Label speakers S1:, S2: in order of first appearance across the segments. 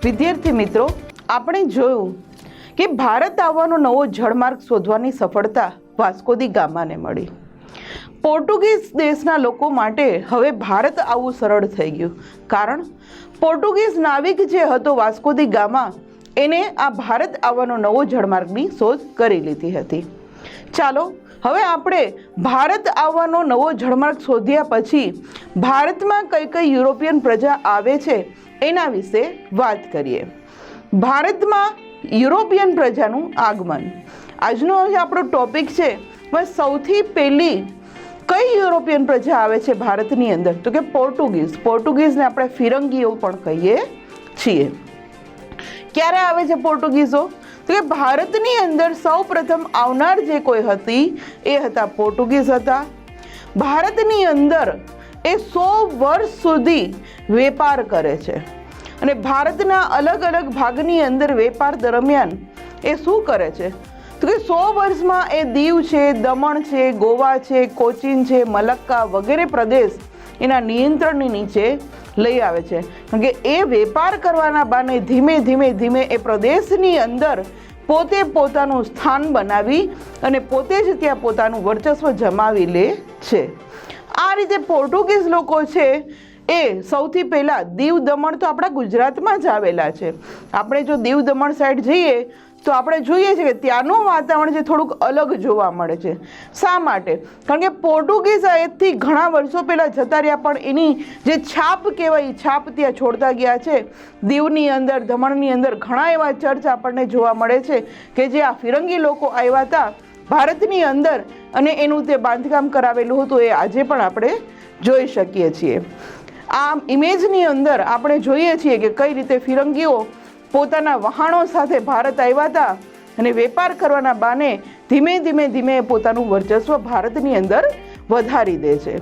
S1: વિદ્યાર્થી મિત્રો, આપણે જોયું કે ભારત આવવાનો નવો જળમાર્ગ શોધવાની સફળતા વાસ્કો દી ગામાને મળી. પોર્ટુગીઝ દેશના લોકો માટે હવે ભારત આવવું સરળ થઈ ગયું, કારણ પોર્ટુગીઝ નાવિક જે હતો વાસ્કો દી ગામા, એને આ ભારત આવવાનો નવો જળમાર્ગની શોધ કરી લીધી હતી. ચાલો હવે આપણે ભારત આવવાનો નવો જળમાર્ગ શોધ્યા પછી ભારતમાં કઈ કઈ યુરોપિયન પ્રજા આવે છે એના વિશે વાત કરીએ. ભારતમાં યુરોપિયન પ્રજાનું આગમન આજનો આપણો ટોપિક છે. સૌથી પહેલી કઈ યુરોપિયન પ્રજા આવે છે ભારતની અંદર? તો કે પોર્ટુગીઝ. પોર્ટુગીઝને આપણે ફિરંગીઓ પણ કહીએ છીએ. ક્યારે આવે છે પોર્ટુગીઝો? તો કે ભારતની અંદર સૌ પ્રથમ આવનાર જે કોઈ હતી એ હતા પોર્ટુગીઝ હતા. ભારતની અંદર એ 100 વર્ષ સુધી વેપાર કરે છે અને ભારતના અલગ અલગ ભાગની અંદર વેપાર દરમિયાન એ શું કરે છે? તો કે 100 વર્ષમાં એ દીવ છે, દમણ છે, ગોવા છે, કોચીન છે, મલક્કા વગેરે પ્રદેશ એના નિયંત્રણની નીચે લઈ આવે છે. કારણ કે એ વેપાર કરવાના બાને ધીમે ધીમે ધીમે એ પ્રદેશની અંદર પોતે પોતાનું સ્થાન બનાવી અને પોતે જ ત્યાં પોતાનું વર્ચસ્વ જમાવી લે છે. આ રીતે પોર્ટુગીઝ લોકો છે એ સૌથી પહેલાં દીવ દમણ તો આપણા ગુજરાતમાં જ આવેલા છે. આપણે જો દીવ દમણ સાઈડ જઈએ તો આપણે જોઈએ છીએ કે ત્યાંનું વાતાવરણ જે થોડુંક અલગ જોવા મળે છે. શા માટે? કારણ કે પોર્ટુગીઝ આજથી ઘણા વર્ષો પહેલાં જતા રહ્યા, પણ એની જે છાપ કહેવાય એ છાપ ત્યાં છોડતા ગયા છે. દીવની અંદર, દમણની અંદર ઘણા એવા ચર્ચ આપણને જોવા મળે છે કે જે આ ફિરંગી લોકો આવ્યા હતા ભારતની અંદર અને એનું તે બાંધકામ કરાવેલું હતું. એ આજે પણ આપણે જોઈ શકીએ છીએ. આ ઇમેજની અંદર આપણે જોઈએ છીએ કે કઈ રીતે ફિરંગીઓ પોતાના વહાણો સાથે ભારત આવ્યા હતા અને વેપાર કરવાના બાને ધીમે ધીમે ધીમે પોતાનું વર્ચસ્વ ભારતની અંદર વધારી દે છે.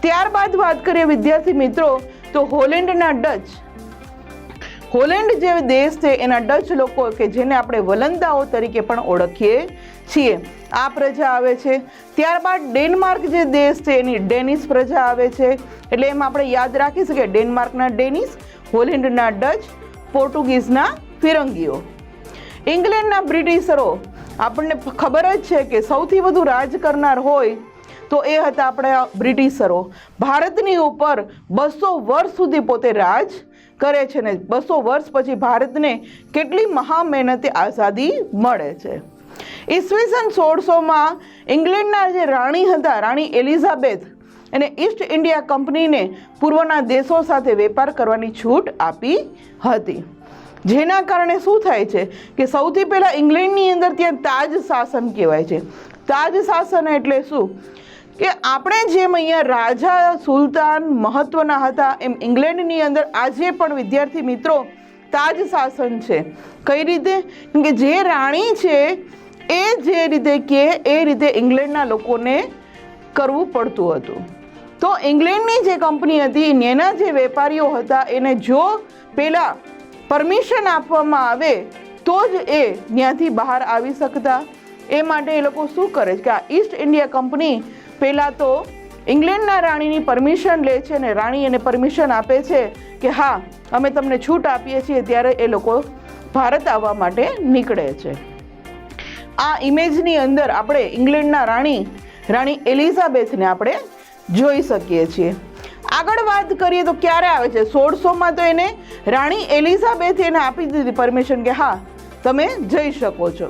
S1: ત્યારબાદ વાત કરીએ વિદ્યાર્થી મિત્રો તો હોલેન્ડના ડચ. હોલેન્ડ જે દેશ છે એના ડચ લોકો કે જેને આપણે વલંદાઓ તરીકે પણ ઓળખીએ છીએ, આ પ્રજા આવે છે. ત્યારબાદ ડેનમાર્ક જે દેશ છે એની ડેનિશ પ્રજા આવે છે. એટલે એમ આપણે યાદ રાખી શકીએ, ડેનમાર્કના ડેનિશ, હોલેન્ડના ડચ, પોર્ટુગીઝના ફિરંગીઓ. ઇંગ્લેન્ડના બ્રિટિશરો, આપણને ખબર જ છે કે સૌથી વધુ રાજ કરનાર હોય તો એ હતા આપણા બ્રિટિશરો. ભારતની ઉપર 200 વર્ષ સુધી પોતે રાજ કરે છે ને 200 વર્ષ પછી ભારતને કેટલી મહા મહેનતે આઝાદી મળે છે. ઈસવીસન 1600માં ઇંગ્લેન્ડના જે રાણી હતા, રાણી એલિઝાબેથ, અને ઈસ્ટ ઇન્ડિયા કંપનીને પૂર્વના દેશો સાથે વેપાર કરવાની છૂટ આપી હતી. જેના કારણે શું થાય છે કે સૌથી પહેલાં ઇંગ્લેન્ડની અંદર ત્યાં તાજ શાસન કહેવાય છે. તાજ શાસન એટલે શું કે આપણે જેમ અહીંયા રાજા સુલતાન મહત્વના હતા એમ ઇંગ્લેન્ડની અંદર આજે પણ વિદ્યાર્થી મિત્રો તાજ શાસન છે. કઈ રીતે? કે જે રાણી છે એ જે રીતે કહે એ રીતે ઇંગ્લેન્ડના લોકોને કરવું પડતું હતું. તો ઇંગ્લેન્ડની જે કંપની હતી એના જે વેપારીઓ હતા એને જો પહેલાં પરમિશન આપવામાં આવે તો જ એ ત્યાંથી બહાર આવી શકતા. એ માટે એ લોકો શું કરે છે કે આ ઈસ્ટ ઇન્ડિયા કંપની પહેલાં તો ઇંગ્લેન્ડના રાણીની પરમિશન લે છે અને રાણી એને પરમિશન આપે છે કે હા અમે તમને છૂટ આપીએ છીએ. ત્યારે એ લોકો ભારત આવવા માટે નીકળે છે. આ ઇમેજની અંદર આપણે ઇંગ્લેન્ડના રાણી એલિઝાબેથને આપણે જોઈ શકીએ છીએ. આગળ વાત કરીએ તો ક્યારે આવે છે? 1600માં તો એને રાણી એલિઝાબેથ એને આપી દીધી પરમિશન કે હા તમે જઈ શકો છો.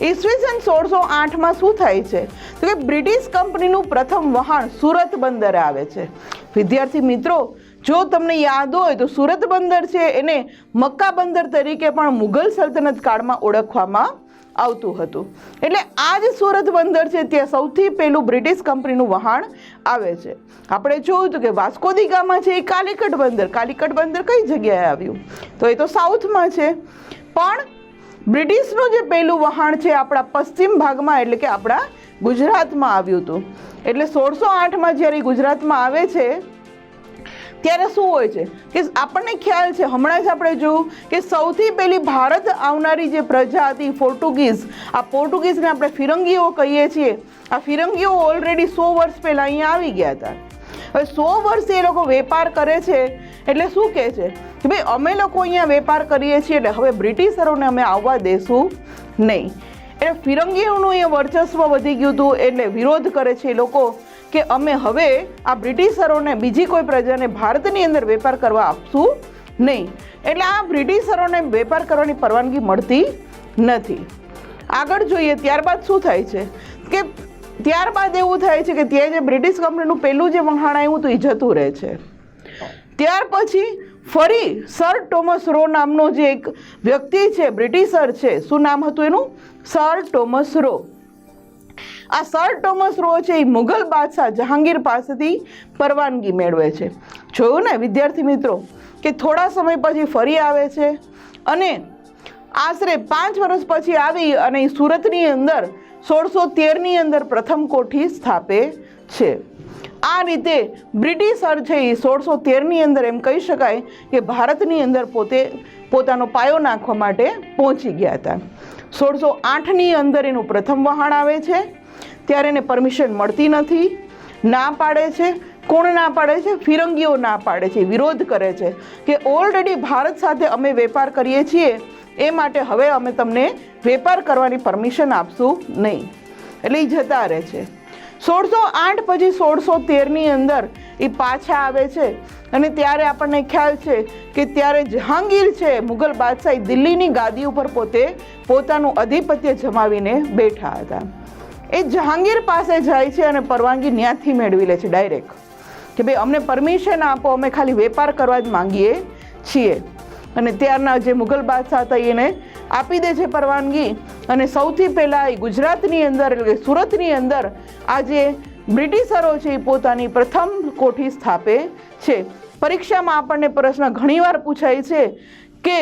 S1: ઈસવીસન 1608માં શું થાય છે તો કે બ્રિટિશ કંપનીનું પ્રથમ વહાણ સુરત બંદરે આવે છે. વિદ્યાર્થી મિત્રો, જો તમને યાદ હોય તો સુરત બંદર છે એને મક્કા બંદર તરીકે પણ મુઘલ સલ્તનત કાળમાં ઓળખવામાં આવતું હતું. એટલે આ જ સુરત બંદર છે ત્યાં સૌથી પહેલું બ્રિટિશ કંપનીનું વહાણ આવે છે. આપણે જોયું હતું કે વાસ્કો દી ગામા છે એ કાલિકટ બંદર. કાલિકટ બંદર કઈ જગ્યાએ આવ્યું? તો એ તો સાઉથમાં છે. પણ બ્રિટિશનું જે પહેલું વહાણ છે આપણા પશ્ચિમ ભાગમાં એટલે કે આપણા ગુજરાતમાં આવ્યું હતું. એટલે 1608માં જ્યારે ગુજરાતમાં આવે છે ત્યારે શું હોય છે કે આપણને ખ્યાલ છે, હમણાં જ આપણે જોયું કે સૌથી પહેલી ભારત આવનારી જે પ્રજા હતી પોર્ટુગીઝ. આ પોર્ટુગીઝને આપણે ફિરંગીઓ કહીએ છીએ. આ ફિરંગીઓ ઓલરેડી 100 વર્ષ પહેલાં અહીંયા આવી ગયા હતા. હવે 100 વર્ષ એ લોકો વેપાર કરે છે એટલે શું કહે છે કે ભાઈ અમે લોકો અહીંયા વેપાર કરીએ છીએ એટલે હવે બ્રિટિશરોને અમે આવવા દેશું નહીં. એટલે ફિરંગીઓનું એ વર્ચસ્વ વધી ગયું હતું એટલે વિરોધ કરે છે એ લોકો કે અમે હવે આ બ્રિટિશરોને બીજી કોઈ પ્રજાને ભારતની અંદર વેપાર કરવા આપશું નહીં. એટલે આ બ્રિટિશરોને વેપાર કરવાની પરવાનગી મળતી નથી. આગળ જોઈએ ત્યારબાદ શું થાય છે કે ત્યારબાદ એવું થાય છે કે ત્યાં જે બ્રિટિશ કંપનીનું પહેલું જે વહાણ આવ્યું હતું એ જતું રહે છે. ત્યાર પછી ફરી સર ટોમસ રો નામનો જે એક વ્યક્તિ છે, બ્રિટિશર છે, શું નામ હતું એનું? Sir Thomas Roe. આ સર ટોમસ રો છે એ મુઘલ બાદશાહ જહાંગીર પાસેથી પરવાનગી મેળવે છે. જોયું ને વિદ્યાર્થી મિત્રો કે થોડા સમય પછી ફરી આવે છે અને આશરે 5 વર્ષ પછી આવી અને સુરતની અંદર 1613ની અંદર પ્રથમ કોઠી સ્થાપે છે. આ રીતે બ્રિટિશર છે એ 1613ની અંદર એમ કહી શકાય કે ભારતની અંદર પોતાનો પાયો નાખવા માટે પહોંચી ગયા હતા. 1608ની અંદર એનું પ્રથમ વહાણ આવે છે. ત્યારે એને પરમિશન મળતી નથી, ના પાડે છે. કોણ ના પાડે છે? ફિરંગીઓ ના પાડે છે, વિરોધ કરે છે કે ઓલરેડી ભારત સાથે અમે વેપાર કરીએ છીએ, એ માટે હવે અમે તમને વેપાર કરવાની પરમિશન આપશું નહીં. એટલે એ જતા રહે છે. 1608 પછી 1613ની અંદર એ પાછા આવે છે અને ત્યારે આપણને ખ્યાલ છે કે ત્યારે જહાંગીર છે મુઘલ બાદશાહ દિલ્હીની ગાદી ઉપર પોતાનું આધિપત્ય જમાવીને બેઠા હતા. એ જહાંગીર પાસે જાય છે અને પરવાનગી ત્યાંથી મેળવી લે છે ડાયરેક્ટ કે ભાઈ અમને પરમિશન આપો, અમે ખાલી વેપાર કરવા જ માંગીએ છીએ. અને ત્યારના જે મુઘલ બાદશાહ હતા એને આપી દે છે પરવાનગી અને સૌથી પહેલાં એ ગુજરાતની અંદર એટલે કે સુરતની અંદર આજે બ્રિટિશરો છે એ પોતાની પ્રથમ કોઠી સ્થાપે છે. પરીક્ષામાં આપણને પ્રશ્ન ઘણીવાર પૂછાય છે કે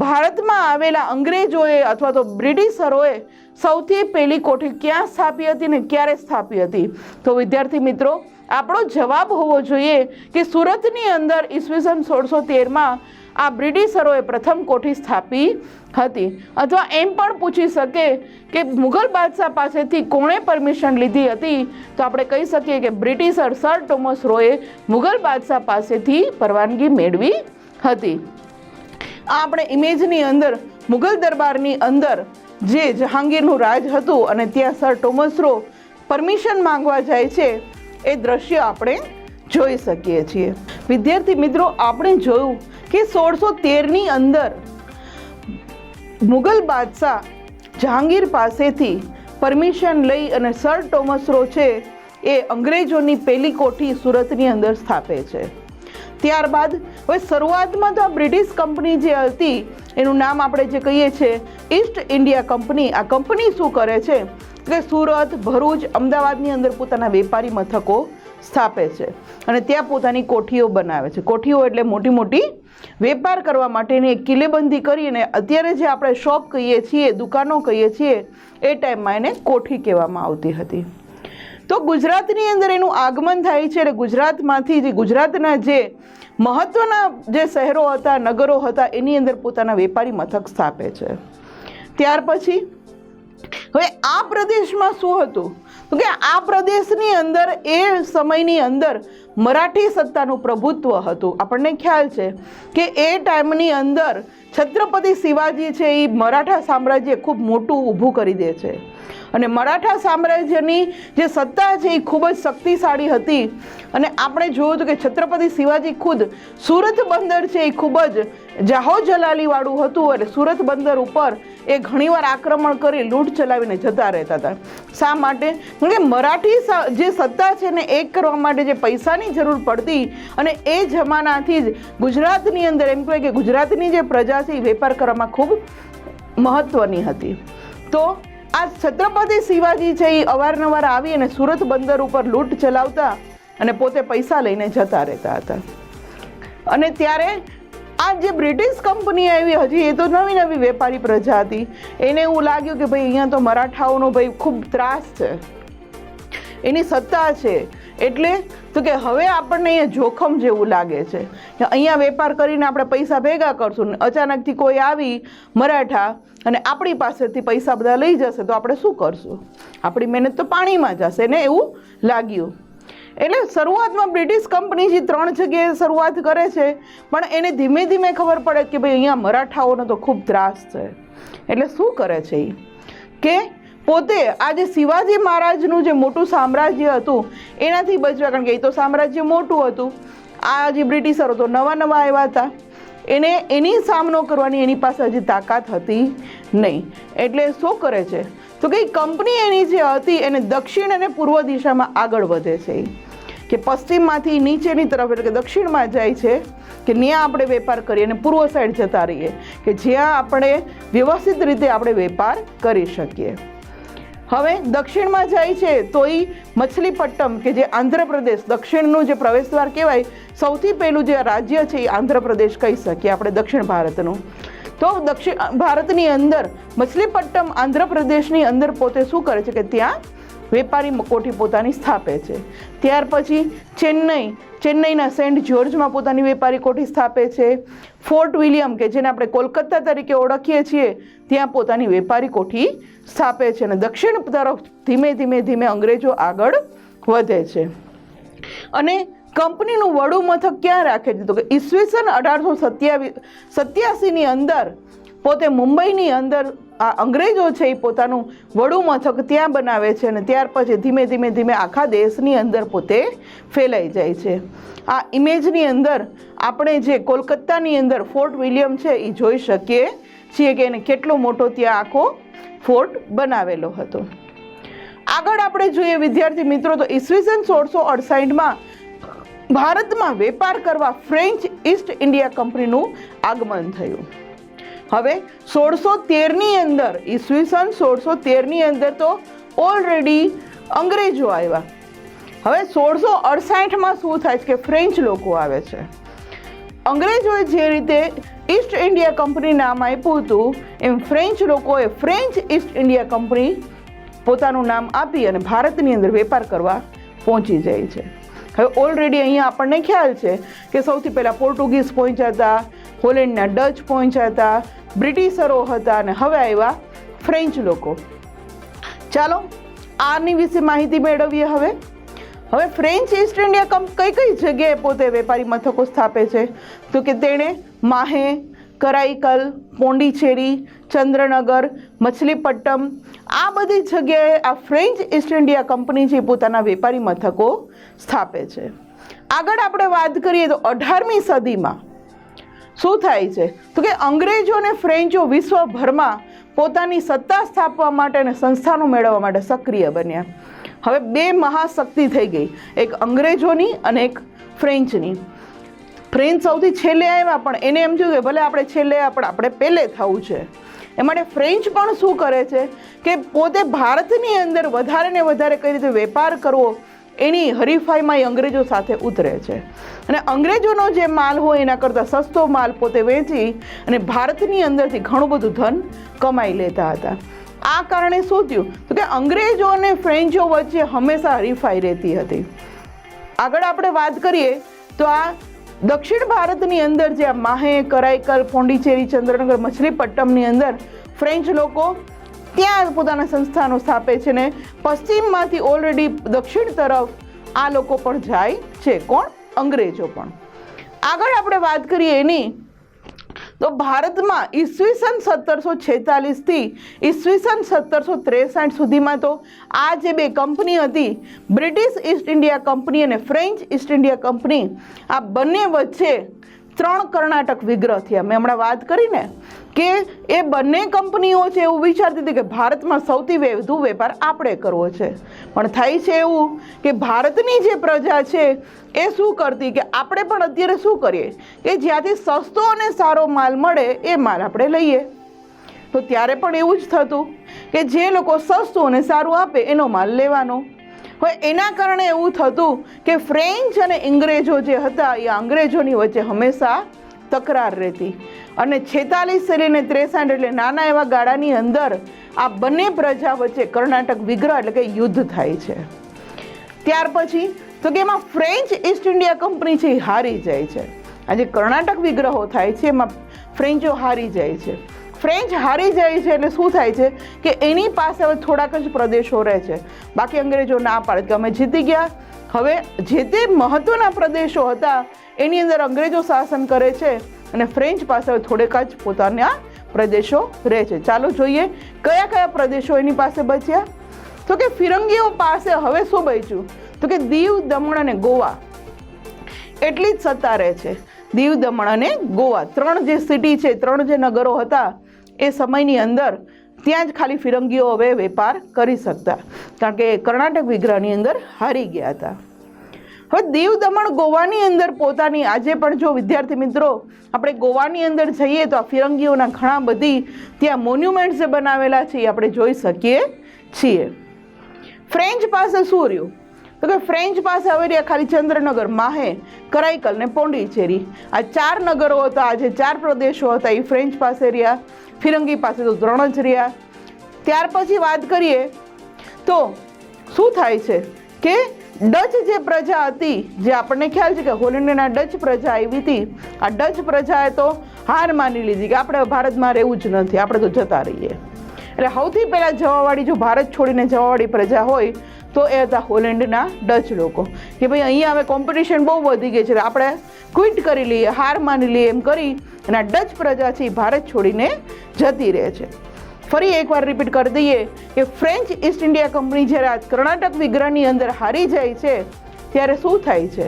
S1: ભારતમાં આવેલા અંગ્રેજોએ અથવા તો બ્રિટિશરોએ સૌથી પહેલી કોઠી ક્યાં સ્થાપી હતી ને ક્યારે સ્થાપી હતી? તો વિદ્યાર્થી મિત્રો આપણો જવાબ હોવો જોઈએ કે સુરતની અંદર ઈસવીસન 1613માં આ બ્રિટિશરોએ પ્રથમ કોઠી સ્થાપી હતી. અથવા એમ પણ પૂછી શકે કે મુઘલ બાદશાહ પાસેથી કોણે પરમિશન લીધી હતી? તો આપણે કહી શકીએ કે બ્રિટિશર સર ટોમસ રોએ મુઘલ બાદશાહ પાસેથી પરવાનગી મેળવી હતી. આ આપણે ઇમેજની અંદર મુઘલ દરબારની અંદર જે જહાંગીરનું રાજ હતું અને ત્યાં સર ટોમસ રો પરમિશન માંગવા જાય છે એ દ્રશ્ય આપણે જોઈ શકીએ છીએ. વિદ્યાર્થી મિત્રો આપણે જોયું કે 1613ની અંદર મુઘલ બાદશાહ જહાંગીર પાસેથી પરમિશન લઈ અને સર ટોમસ રો છે એ અંગ્રેજોની પહેલી કોઠી સુરતની અંદર સ્થાપે છે. ત્યારબાદ હવે શરૂઆતમાં તો આ બ્રિટિશ કંપની જે હતી એનું નામ આપણે જે કહીએ છીએ ઈસ્ટ ઇન્ડિયા કંપની. આ કંપની શું કરે છે કે સુરત, ભરૂચ, અમદાવાદની અંદર પોતાના વેપારી મથકો સ્થાપે છે અને ત્યાં પોતાની કોઠીઓ બનાવે છે. કોઠીઓ એટલે મોટી મોટી વેપાર કરવા માટેની એક કિલ્લેબંધી કરીને અત્યારે જે આપણે શોપ કહીએ છીએ, દુકાનો કહીએ છીએ, એ ટાઈમમાં એને કોઠી કહેવામાં આવતી હતી. તો ગુજરાતની અંદર એનું આગમન થાય છે એટલે ગુજરાતમાંથી જે ગુજરાતના જે મહત્વના જે શહેરો હતા, નગરો હતા એની અંદર પોતાના વેપારી મથક સ્થાપે છે. ત્યાર પછી હવે આ પ્રદેશમાં શું હતું તો કે આ પ્રદેશની અંદર એ સમયની અંદર મરાઠી સત્તાનું પ્રભુત્વ હતું. આપણને ખ્યાલ છે કે એ ટાઈમની અંદર છત્રપતિ શિવાજી છે એ મરાઠા સામ્રાજ્ય ખૂબ મોટું ઊભું કરી દે છે અને મરાઠા સામ્રાજ્યની જે સત્તા છે એ ખૂબ જ શક્તિશાળી હતી. અને આપણે જોયું હતું કે છત્રપતિ શિવાજી ખુદ સુરત બંદર છે એ ખૂબ જ જાહો જલાલીવાળું હતું એટલે સુરત બંદર ઉપર એ ઘણીવાર આક્રમણ કરી લૂંટ ચલાવીને જતા રહેતા હતા. શા માટે? કારણ કે મરાઠી જે સત્તા છે ને એક કરવા માટે જે પૈસાની જરૂર પડતી અને એ જમાનાથી જ ગુજરાતની અંદર એમ કહેવાય કે ગુજરાતની જે પ્રજા છે એ વેપાર કરવામાં ખૂબ મહત્ત્વની હતી. તો આ છત્રપતિ શિવાજી છે એ અવારનવાર આવી અને સુરત બંદર ઉપર લૂંટ ચલાવતા અને પોતે પૈસા લઈને જતા રહેતા હતા. અને ત્યારે આ જે બ્રિટિશ કંપની આવી હજી એ તો નવી નવી વેપારી પ્રજા હતી. એને એવું લાગ્યું કે ભાઈ અહીંયા તો મરાઠાઓનો ભાઈ ખૂબ ત્રાસ છે, એની સત્તા છે, એટલે તો કે હવે આપણને અહીંયા જોખમ જેવું લાગે છે કે અહીંયા વેપાર કરીને આપણે પૈસા ભેગા કરશું, અચાનકથી કોઈ આવી મરાઠા અને આપણી પાસેથી પૈસા બધા લઈ જશે તો આપણે શું કરશું? આપણી મહેનત તો પાણીમાં જશે ને એવું લાગ્યું. એટલે શરૂઆતમાં બ્રિટિશ કંપની જે 3 જગ્યાએ શરૂઆત કરે છે, પણ એને ધીમે ધીમે ખબર પડે કે ભાઈ અહીંયા મરાઠાઓનો તો ખૂબ ત્રાસ છે. એટલે શું કરે છે એ કે પોતે આ જે શિવાજી મહારાજનું જે મોટું સામ્રાજ્ય હતું એનાથી બચવા, કારણ કે એ તો સામ્રાજ્ય મોટું હતું, આ જે બ્રિટિશરો તો નવા આવ્યા હતા, એની સામનો કરવાની એની પાસે હજી તાકાત હતી નહીં. એટલે શું કરે છે તો કે કંપની એની જે હતી એને દક્ષિણ અને પૂર્વ દિશામાં આગળ વધે છે, કે પશ્ચિમમાંથી નીચેની તરફ એટલે કે દક્ષિણમાં જાય છે કે ત્યાં આપણે વેપાર કરીએ, અને પૂર્વ સાઈડ જતા રહીએ કે જ્યાં આપણે વ્યવસ્થિત રીતે આપણે વેપાર કરી શકીએ. હવે દક્ષિણમાં જાય છે તો એ મછલીપટ્ટમ કે જે આંધ્રપ્રદેશ દક્ષિણનું જે પ્રવેશદ્વાર કહેવાય, સૌથી પહેલું જે રાજ્ય છે એ આંધ્રપ્રદેશ કહી શકીએ આપણે દક્ષિણ ભારતનું. તો દક્ષિણ ભારતની અંદર મછલીપટ્ટમ આંધ્રપ્રદેશની અંદર પોતે શું કરે છે કે ત્યાં વેપારી કોઠી પોતાની સ્થાપે છે. ત્યાર પછી ચેન્નઈના સેન્ટ જ્યોર્જમાં પોતાની વેપારી કોઠી સ્થાપે છે. ફોર્ટ વિલિયમ કે જેને આપણે કોલકાતા તરીકે ઓળખીએ છીએ ત્યાં પોતાની વેપારી કોઠી સ્થાપે છે, અને દક્ષિણ તરફ ધીમે ધીમે અંગ્રેજો આગળ વધે છે. અને કંપનીનું વડું મથક ક્યાં રાખે છે તો કે ઈસવીસન 1887ની અંદર પોતે મુંબઈની અંદર આ અંગ્રેજો છે એ પોતાનું વડું મથક ત્યાં બનાવે છે, અને ત્યાર પછી ધીમે ધીમે આખા દેશની અંદર પોતે ફેલાઈ જાય છે. આ ઇમેજની અંદર આપણે જે કોલકાતાની અંદર ફોર્ટ વિલિયમ છે એ જોઈ શકીએ છીએ કે એને કેટલો મોટો ત્યાં આખો ફોર્ટ બનાવેલો હતો. આગળ આપણે જોઈએ વિદ્યાર્થી મિત્રો તો ઈસવીસન 1668માં ભારતમાં વેપાર કરવા ફ્રેન્ચ ઈસ્ટ ઇન્ડિયા કંપનીનું આગમન થયું. હવે 1613ની અંદર ઈસવીસન 1613ની અંદર તો ઓલરેડી અંગ્રેજો આવ્યા. હવે 1668માં શું થાય છે કે ફ્રેન્ચ લોકો આવે છે. અંગ્રેજોએ જે રીતે ઈસ્ટ ઇન્ડિયા કંપની નામ આપ્યું હતું એમ ફ્રેન્ચ લોકોએ ફ્રેન્ચ ઈસ્ટ ઇન્ડિયા કંપની પોતાનું નામ આપી અને ભારતની અંદર વેપાર કરવા પહોંચી જાય છે. હવે ઓલરેડી અહીંયા આપણને ખ્યાલ છે કે સૌથી પહેલાં પોર્ટુગીઝ પહોંચ્યા હતા, હોલેન્ડના ડચ પહોંચ્યા હતા, બ્રિટિશરો હતા, અને હવે આવ્યા ફ્રેન્ચ લોકો. ચાલો આની વિશે માહિતી મેળવીએ. હવે ફ્રેન્ચ ઈસ્ટ ઇન્ડિયા કઈ જગ્યાએ પોતે વેપારી મથકો સ્થાપે છે તો કે તેણે માહે, કરાઈકલ, પોંડિચેરી, ચંદ્રનગર, મછલીપટ્ટમ આ બધી જગ્યાએ આ ફ્રેન્ચ ઈસ્ટ ઇન્ડિયા કંપની છે પોતાના વેપારી મથકો સ્થાપે છે. આગળ આપણે વાત કરીએ તો 18મી સદીમાં શું થાય છે તો કે અંગ્રેજો અને ફ્રેન્ચો વિશ્વભરમાં પોતાની સત્તા સ્થાપવા માટે અને સંસ્થાનો મેળવવા માટે સક્રિય બન્યા. હવે બે મહાશક્તિ થઈ ગઈ, એક અંગ્રેજોની અને એક ફ્રેન્ચની. ફ્રેન્ચ સૌથી છેલ્લે આવ્યા, પણ એને એમ થયું કે ભલે આપણે છેલ્લે પણ આપણે પહેલે થવું છે. એ માટે ફ્રેન્ચ પણ શું કરે છે કે પોતે ભારતની અંદર વધારે ને વધારે કઈ રીતે વેપાર કરવો એની હરીફાઈમાં એ અંગ્રેજો સાથે ઉતરે છે, અને અંગ્રેજોનો જે માલ હોય એના કરતાં સસ્તો માલ પોતે વેચી અને ભારતની અંદરથી ઘણું બધું ધન કમાઈ લેતા હતા. આ કારણે શું થયું તો કે અંગ્રેજો અને ફ્રેન્ચો વચ્ચે હંમેશા હરીફાઈ રહેતી હતી. આગળ આપણે વાત કરીએ તો આ દક્ષિણ ભારતની અંદર જે આ માહે, કરાઈકલ, પોંડિચેરી, ચંદ્રનગર, મછલીપટ્ટમની અંદર ફ્રેન્ચ લોકો ત્યાં પોતાના સંસ્થાનો સ્થાપે છે, ને પશ્ચિમમાંથી ઓલરેડી દક્ષિણ તરફ આ લોકો પણ જાય છે. કોણ? અંગ્રેજો પણ. આગળ આપણે વાત કરીએ એની તો ભારતમાં ઈસવીસન 1746થી ઈસવીસન 1763 સુધીમાં તો આ જે બે કંપની હતી, બ્રિટિશ ઈસ્ટ ઇન્ડિયા કંપની અને ફ્રેન્ચ ઈસ્ટ ઇન્ડિયા કંપની, આ બંને વચ્ચે 3 કર્ણાટક વિગ્રહ થયા. મેં હમણાં વાત કરી ને કે એ બંને કંપનીઓ છે એવું વિચારતી હતી કે ભારતમાં સૌથી વધુ વેપાર આપણે કરવો છે, પણ થાય છે એવું કે ભારતની જે પ્રજા છે એ શું કરતી કે આપણે પણ અત્યારે શું કરીએ કે જ્યાંથી સસ્તો અને સારો માલ મળે એ માલ આપણે લઈએ. તો ત્યારે પણ એવું જ થતું કે જે લોકો સસ્તું અને સારું આપે એનો માલ લેવાનો. હવે એના કારણે એવું થતું કે ફ્રેન્ચ અને અંગ્રેજો જે હતા એ અંગ્રેજોની વચ્ચે હંમેશા તકરાર રહેતી, અને 46 લઈને 63 એટલે નાના એવા ગાળાની અંદર આ બંને પ્રજા વચ્ચે કર્ણાટક વિગ્રહ એટલે કે યુદ્ધ થાય છે. ત્યાર પછી તો કે એમાં ફ્રેન્ચ ઈસ્ટ ઇન્ડિયા કંપની છે એ હારી જાય છે. આ જે કર્ણાટક વિગ્રહો થાય છે એમાં ફ્રેન્ચો હારી જાય છે. ફ્રેન્ચ હારી જાય છે એટલે શું થાય છે કે એની પાસે હવે થોડાક જ પ્રદેશો રહે છે, બાકી અંગ્રેજો ના પાડે કે અમે જીતી ગયા, હવે જે તે મહત્વના પ્રદેશો હતા એની અંદર અંગ્રેજો શાસન કરે છે અને ફ્રેન્ચ પાસે થોડેક જ પોતાના પ્રદેશો રહે છે. ચાલો જોઈએ કયા કયા પ્રદેશો એની પાસે બચ્યા. તો કે ફિરંગીઓ પાસે હવે શું બચ્યું, તો કે દીવ, દમણ અને ગોવા એટલી જ સત્તા રહે છે. દીવ, દમણ અને ગોવા 3 જે સિટી છે, 3 જે નગરો હતા એ સમયની અંદર ત્યાં જ ખાલી ફિરંગીઓ હવે વેપાર કરી શકતા, કારણ કે કર્ણાટક વિગ્રહની અંદર હારી ગયા હતા. હવે દીવ, દમણ, ગોવાની અંદર પોતાની આજે પણ જો વિદ્યાર્થી મિત્રો આપણે ગોવાની અંદર જઈએ તો આ ફિરંગીઓના ઘણા બધી ત્યાં મોન્યુમેન્ટ્સ જે બનાવેલા છે એ આપણે જોઈ શકીએ છીએ. ફ્રેન્ચ પાસે શું રહ્યું, તો કે ફ્રેન્ચ પાસે હવે રહ્યા ખાલી ચંદ્રનગર, માહે, કરાઈકલ ને પોંડિચેરી. આ 4 નગરો હતા, આ જે 4 પ્રદેશો હતા એ ફ્રેન્ચ પાસે રહ્યા. ફિરંગી પાસે તો 3 જ રહ્યા. ત્યાર પછી વાત કરીએ તો શું થાય છે કે ડચ જે પ્રજા હતી, જે આપણને ખ્યાલ છે કે હોલેન્ડના ડચ પ્રજા આવી હતી, આ ડચ પ્રજાએ તો હાર માની લીધી કે આપણે ભારતમાં રહેવું જ નથી, આપણે તો જતા રહીએ. એટલે સૌથી પહેલાં જવાવાળી, જો ભારત છોડીને જવાવાળી પ્રજા હોય તો એ હતા હોલેન્ડના ડચ લોકો, કે ભાઈ અહીંયા હવે કોમ્પિટિશન બહુ વધી ગઈ છે, આપણે ક્વિટ કરી લઈએ, હાર માની લઈએ એમ કરી અને આ ડચ પ્રજા છે એ ભારત છોડીને જતી રહે છે. ફરી એકવાર રિપીટ કરી દઈએ કે ફ્રેન્ચ ઈસ્ટ ઇન્ડિયા કંપની જ્યારે આ કર્ણાટક વિગ્રહની અંદર હારી જાય છે ત્યારે શું થાય છે,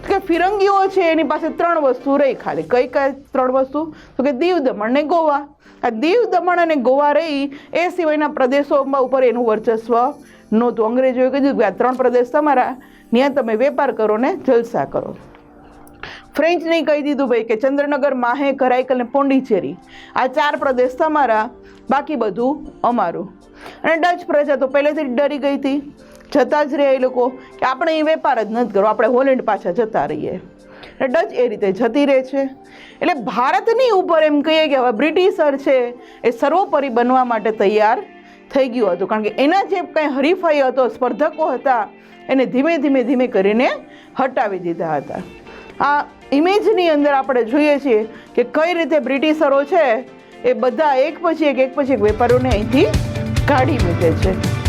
S1: કે ફિરંગીઓ છે એની પાસે 3 વસ્તુ રહી ખાલી. કઈ 3 વસ્તુ, તો કે દીવ, દમણ ને ગોવા. આ દીવ, દમણ અને ગોવા રહી, એ સિવાયના પ્રદેશોમાં ઉપર એનું વર્ચસ્વ નહોતું. અંગ્રેજોએ કીધું કે આ 3 પ્રદેશ તમારા, ત્યાં તમે વેપાર કરો ને જલસા કરો. ફ્રેન્ચને કહી દીધું ભાઈ કે ચંદ્રનગર, માહે, કરાઈકલ ને પોંડિચેરી આ 4 પ્રદેશ તમારા, બાકી બધું અમારું. અને ડચ પ્રજા તો પહેલેથી જ ડરી ગઈ હતી, જતા જ રહ્યા એ લોકો કે આપણે એ વેપાર જ નથી કરવો, આપણે હોલેન્ડ પાછા જતા રહીએ. એટલે ડચ એ રીતે જતી રહે છે. એટલે ભારતની ઉપર એમ કહીએ કે હવે બ્રિટિશર છે એ સર્વોપરી બનવા માટે તૈયાર થઈ ગયું હતું, કારણ કે એના જે કંઈ હરીફાઈ હતો, સ્પર્ધકો હતા, એને ધીમે ધીમે કરીને હટાવી દીધા હતા. આ ઇમેજની અંદર આપણે જોઈએ છીએ કે કઈ રીતે બ્રિટિશરો છે એ બધા એક પછી એક વેપારીઓને અહીંથી કાઢી મૂકે છે.